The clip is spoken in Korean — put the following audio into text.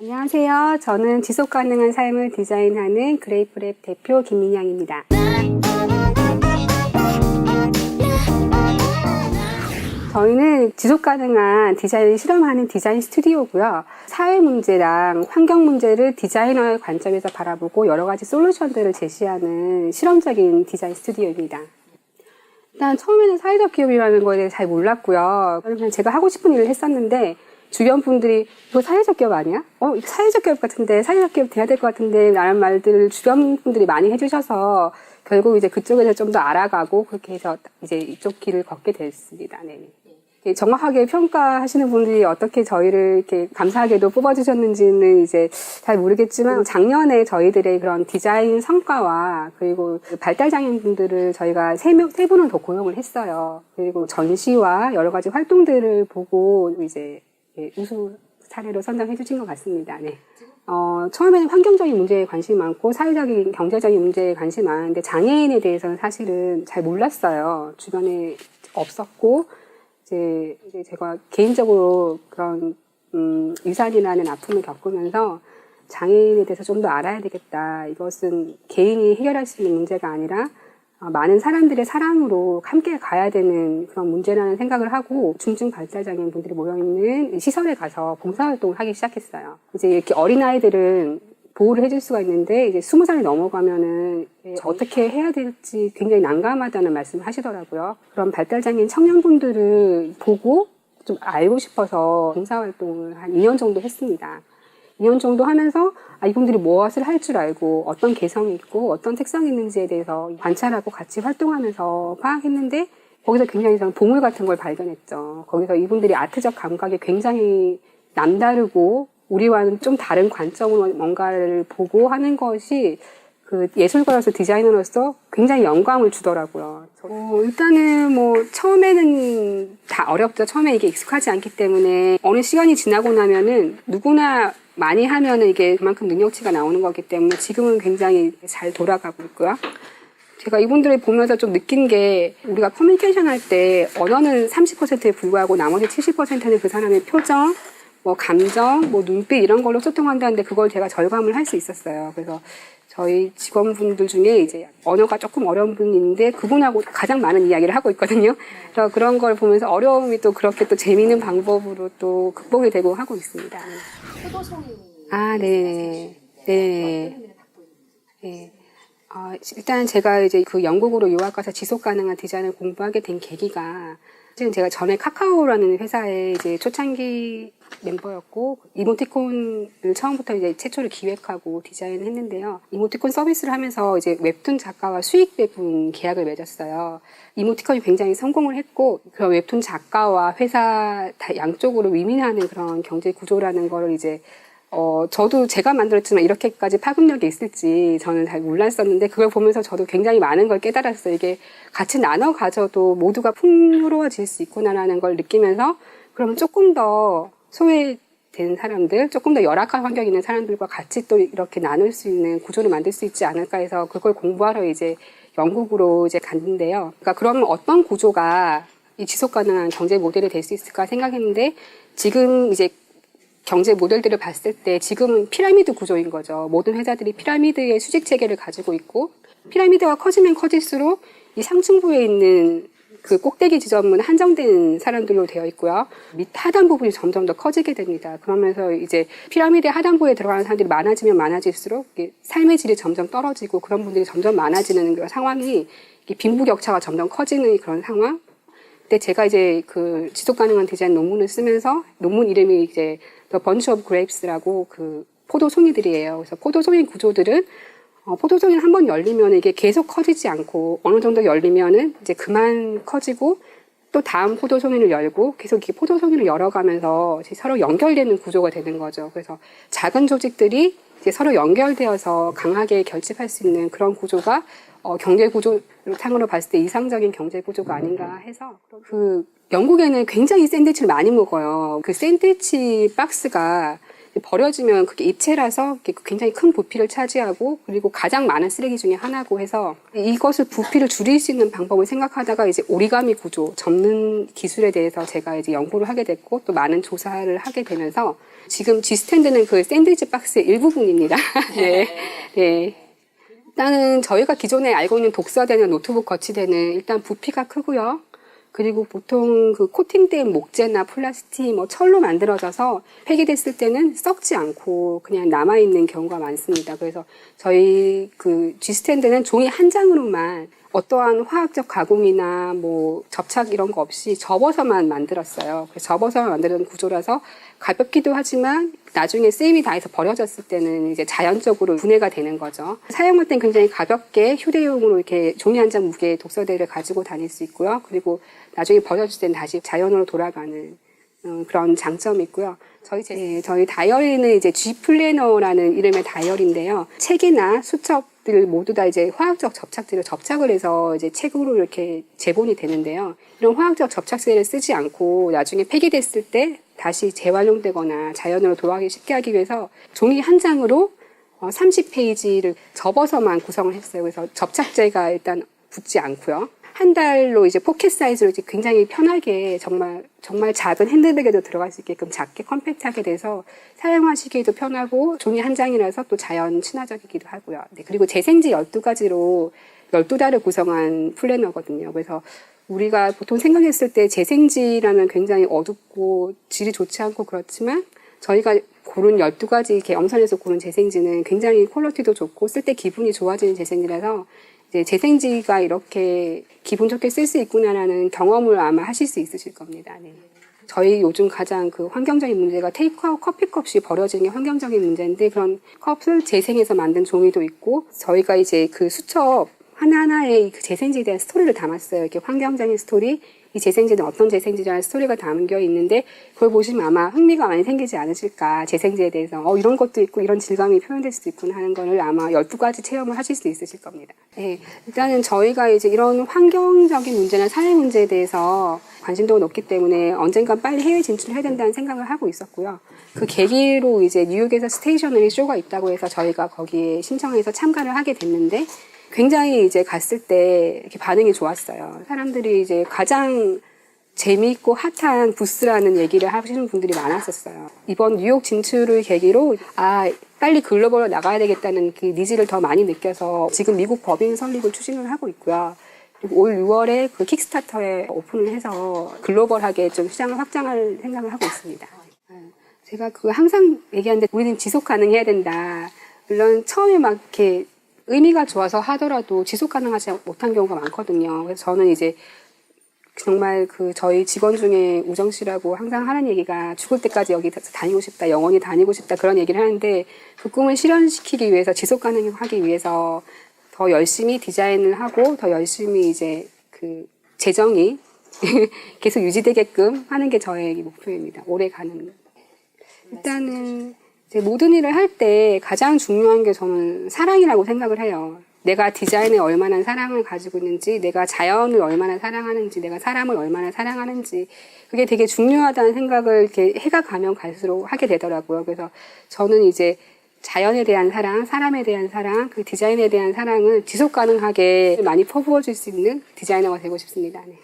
안녕하세요. 저는 지속가능한 삶을 디자인하는 그레이프랩 대표 김민영입니다. 저희는 지속가능한 디자인을 실험하는 디자인 스튜디오고요. 사회 문제랑 환경 문제를 디자이너의 관점에서 바라보고 여러 가지 솔루션들을 제시하는 실험적인 디자인 스튜디오입니다. 일단 처음에는 사회적 기업이라는 거에 대해 잘 몰랐고요. 그냥 제가 하고 싶은 일을 했었는데 주변 분들이 이거 사회적 기업 아니야? 이거 사회적 기업 같은데, 사회적 기업 돼야 될 것 같은데 라는 말들을 주변 분들이 많이 해주셔서 결국 이제 그쪽에서 좀 더 알아가고 그렇게 해서 이제 이쪽 길을 걷게 됐습니다. 네. 정확하게 평가하시는 분들이 어떻게 저희를 이렇게 감사하게도 뽑아주셨는지는 이제 잘 모르겠지만 작년에 저희들의 그런 디자인 성과와 그리고 발달장애인 분들을 저희가 세 분을 더 고용을 했어요. 그리고 전시와 여러 가지 활동들을 보고 이제 우수 사례로 선정해 주신 것 같습니다. 네. 처음에는 환경적인 문제에 관심이 많고 사회적인 경제적인 문제에 관심이 많은데 장애인에 대해서는 사실은 잘 몰랐어요. 주변에 없었고 이제 제가 개인적으로 그런 유산이라는 아픔을 겪으면서 장애인에 대해서 좀 더 알아야 되겠다. 이것은 개인이 해결할 수 있는 문제가 아니라 많은 사람들의 사랑으로 함께 가야 되는 그런 문제라는 생각을 하고 중증 발달장애인 분들이 모여있는 시설에 가서 봉사활동을 하기 시작했어요. 이제 이렇게 어린아이들은 보호를 해줄 수가 있는데 이제 20살이 넘어가면은 어떻게 해야 될지 굉장히 난감하다는 말씀을 하시더라고요. 그런 발달장애인 청년분들을 보고 좀 알고 싶어서 봉사활동을 한 2년 정도 했습니다. 2년 정도 하면서 이분들이 무엇을 할 줄 알고 어떤 개성이 있고 어떤 특성이 있는지에 대해서 관찰하고 같이 활동하면서 파악했는데 거기서 굉장히 저는 보물 같은 걸 발견했죠. 거기서 이분들이 아트적 감각이 굉장히 남다르고 우리와는 좀 다른 관점으로 뭔가를 보고 하는 것이 그 예술가로서 디자이너로서 굉장히 영감을 주더라고요. 일단은 처음에는 다 어렵죠. 처음에 이게 익숙하지 않기 때문에 어느 시간이 지나고 나면은 누구나 많이 하면은 이게 그만큼 능력치가 나오는 거기 때문에 지금은 굉장히 잘 돌아가고 있고요. 제가 이분들을 보면서 좀 느낀 게 우리가 커뮤니케이션 할 때 언어는 30%에 불과하고 나머지 70%는 그 사람의 표정, 감정, 눈빛 이런 걸로 소통한다는데 그걸 제가 절감을 할 수 있었어요. 그래서 저희 직원분들 중에 이제 언어가 조금 어려운 분이 있는데 그분하고 가장 많은 이야기를 하고 있거든요. 그래서 그런 걸 보면서 어려움이 또 그렇게 또 재미있는 방법으로 또 극복이 되고 하고 있습니다. 포도송이. 네. 일단 제가 이제 그 영국으로 유학 가서 지속 가능한 디자인을 공부하게 된 계기가 지금 제가 전에 카카오라는 회사에 이제 초창기 멤버였고 이모티콘을 처음부터 이제 최초로 기획하고 디자인을 했는데요. 이모티콘 서비스를 하면서 이제 웹툰 작가와 수익 배분 계약을 맺었어요. 이모티콘이 굉장히 성공을 했고 그런 웹툰 작가와 회사 다 양쪽으로 윈윈하는 그런 경제 구조라는 거를 이제 저도 제가 만들었지만 이렇게까지 파급력이 있을지 저는 잘 몰랐었는데 그걸 보면서 저도 굉장히 많은 걸 깨달았어요. 이게 같이 나눠 가져도 모두가 풍요로워질 수 있구나라는 걸 느끼면서 그러면 조금 더 소외된 사람들, 조금 더 열악한 환경에 있는 사람들과 같이 또 이렇게 나눌 수 있는 구조를 만들 수 있지 않을까 해서 그걸 공부하러 이제 영국으로 이제 갔는데요. 그러니까 그러면 어떤 구조가 이 지속 가능한 경제 모델이 될 수 있을까 생각했는데 지금 이제 경제 모델들을 봤을 때 지금은 피라미드 구조인 거죠. 모든 회사들이 피라미드의 수직 체계를 가지고 있고 피라미드가 커지면 커질수록 이 상층부에 있는 그 꼭대기 지점은 한정된 사람들로 되어 있고요. 밑 하단 부분이 점점 더 커지게 됩니다. 그러면서 이제 피라미드의 하단부에 들어가는 사람들이 많아지면 많아질수록 삶의 질이 점점 떨어지고 그런 분들이 점점 많아지는 그런 상황이 빈부격차가 점점 커지는 그런 상황. 근데 제가 이제 그 지속 가능한 디자인 논문을 쓰면서 논문 이름이 이제 The Bunch of Grapes라고 그 포도송이들이에요. 그래서 포도송이 구조들은 포도송이는 한번 열리면 이게 계속 커지지 않고 어느 정도 열리면은 이제 그만 커지고 또 다음 포도송이를 열고 계속 이렇게 포도송이를 열어가면서 이제 서로 연결되는 구조가 되는 거죠. 그래서 작은 조직들이 이제 서로 연결되어서 강하게 결집할 수 있는 그런 구조가 경제 구조상으로 봤을 때 이상적인 경제 구조가 아닌가 해서 그 영국에는 굉장히 샌드위치를 많이 먹어요. 그 샌드위치 박스가 버려지면 그게 입체라서 굉장히 큰 부피를 차지하고 그리고 가장 많은 쓰레기 중에 하나고 해서 이것을 부피를 줄일 수 있는 방법을 생각하다가 이제 오리가미 구조, 접는 기술에 대해서 제가 이제 연구를 하게 됐고 또 많은 조사를 하게 되면서 지금 G 스탠드는 그 샌드위치 박스의 일부분입니다. 네. 네. 일단은 저희가 기존에 알고 있는 독서대나 노트북 거치대는 일단 부피가 크고요. 그리고 보통 그 코팅된 목재나 플라스틱, 철로 만들어져서 폐기됐을 때는 썩지 않고 그냥 남아있는 경우가 많습니다. 그래서 저희 그 G 스탠드는 종이 한 장으로만 어떠한 화학적 가공이나 접착 이런 거 없이 접어서만 만들었어요. 그래서 접어서만 만드는 구조라서 가볍기도 하지만 나중에 쓰임이 다해서 버려졌을 때는 이제 자연적으로 분해가 되는 거죠. 사용할 땐 굉장히 가볍게 휴대용으로 이렇게 종이 한 장 무게의 독서대를 가지고 다닐 수 있고요. 그리고 나중에 버려질 때는 다시 자연으로 돌아가는 그런 장점이 있고요. 저희 다이어리는 이제 G 플래너라는 이름의 다이어리인데요. 책이나 수첩들 모두 다 이제 화학적 접착제를 접착을 해서 이제 책으로 이렇게 재본이 되는데요. 이런 화학적 접착제를 쓰지 않고 나중에 폐기됐을 때 다시 재활용되거나 자연으로 돌아가기 쉽게 하기 위해서 종이 한 장으로 30페이지를 접어서만 구성을 했어요. 그래서 접착제가 일단 붙지 않고요. 한 달로 이제 포켓 사이즈로 이제 굉장히 편하게 정말 작은 핸드백에도 들어갈 수 있게끔 작게 컴팩트하게 돼서 사용하시기에도 편하고 종이 한 장이라서 또 자연 친화적이기도 하고요. 네, 그리고 재생지 12가지로 12달을 구성한 플래너거든요. 그래서 우리가 보통 생각했을 때 재생지라면 굉장히 어둡고 질이 좋지 않고 그렇지만 저희가 고른 12가지 이렇게 엄선해서 고른 재생지는 굉장히 퀄리티도 좋고 쓸 때 기분이 좋아지는 재생지라서 이제 재생지가 이렇게 기분 좋게 쓸 수 있구나라는 경험을 아마 하실 수 있으실 겁니다. 네. 저희 요즘 가장 그 환경적인 문제가 테이크아웃 커피컵이 버려지는 게 환경적인 문제인데 그런 컵을 재생해서 만든 종이도 있고 저희가 이제 그 수첩 하나하나의 그 재생지에 대한 스토리를 담았어요. 이렇게 환경적인 스토리, 이 재생지는 어떤 재생지라는 스토리가 담겨 있는데 그걸 보시면 아마 흥미가 많이 생기지 않으실까. 재생지에 대해서 이런 것도 있고 이런 질감이 표현될 수도 있구나 하는 거를 아마 12가지 체험을 하실 수 있으실 겁니다. 네, 일단은 저희가 이제 이런 환경적인 문제나 사회 문제에 대해서 관심도가 높기 때문에 언젠간 빨리 해외 진출을 해야 된다는 생각을 하고 있었고요. 그 계기로 이제 뉴욕에서 스테이셔너리 쇼가 있다고 해서 저희가 거기에 신청해서 참가를 하게 됐는데 굉장히 이제 갔을 때 이렇게 반응이 좋았어요. 사람들이 이제 가장 재미있고 핫한 부스라는 얘기를 하시는 분들이 많았었어요. 이번 뉴욕 진출을 계기로 빨리 글로벌로 나가야 되겠다는 그 니즈를 더 많이 느껴서 지금 미국 법인 설립을 추진을 하고 있고요. 그리고 올 6월에 그 킥스타터에 오픈을 해서 글로벌하게 좀 시장을 확장할 생각을 하고 있습니다. 제가 항상 얘기하는데 우리는 지속 가능해야 된다. 물론 처음에 막 이렇게 의미가 좋아서 하더라도 지속 가능하지 못한 경우가 많거든요. 그래서 저는 이제 정말 저희 직원 중에 우정 씨라고 항상 하는 얘기가 죽을 때까지 여기 다니고 싶다, 영원히 다니고 싶다 그런 얘기를 하는데 그 꿈을 실현시키기 위해서 지속 가능하기 위해서 더 열심히 디자인을 하고 더 열심히 이제 재정이 계속 유지되게끔 하는 게 저의 목표입니다. 오래 가는. 일단은 모든 일을 할 때 가장 중요한 게 저는 사랑이라고 생각을 해요. 내가 디자인에 얼마나 사랑을 가지고 있는지, 내가 자연을 얼마나 사랑하는지, 내가 사람을 얼마나 사랑하는지 그게 되게 중요하다는 생각을 이렇게 해가 가면 갈수록 하게 되더라고요. 그래서 저는 이제 자연에 대한 사랑, 사람에 대한 사랑, 그 디자인에 대한 사랑을 지속 가능하게 많이 퍼부어 줄 수 있는 디자이너가 되고 싶습니다. 네.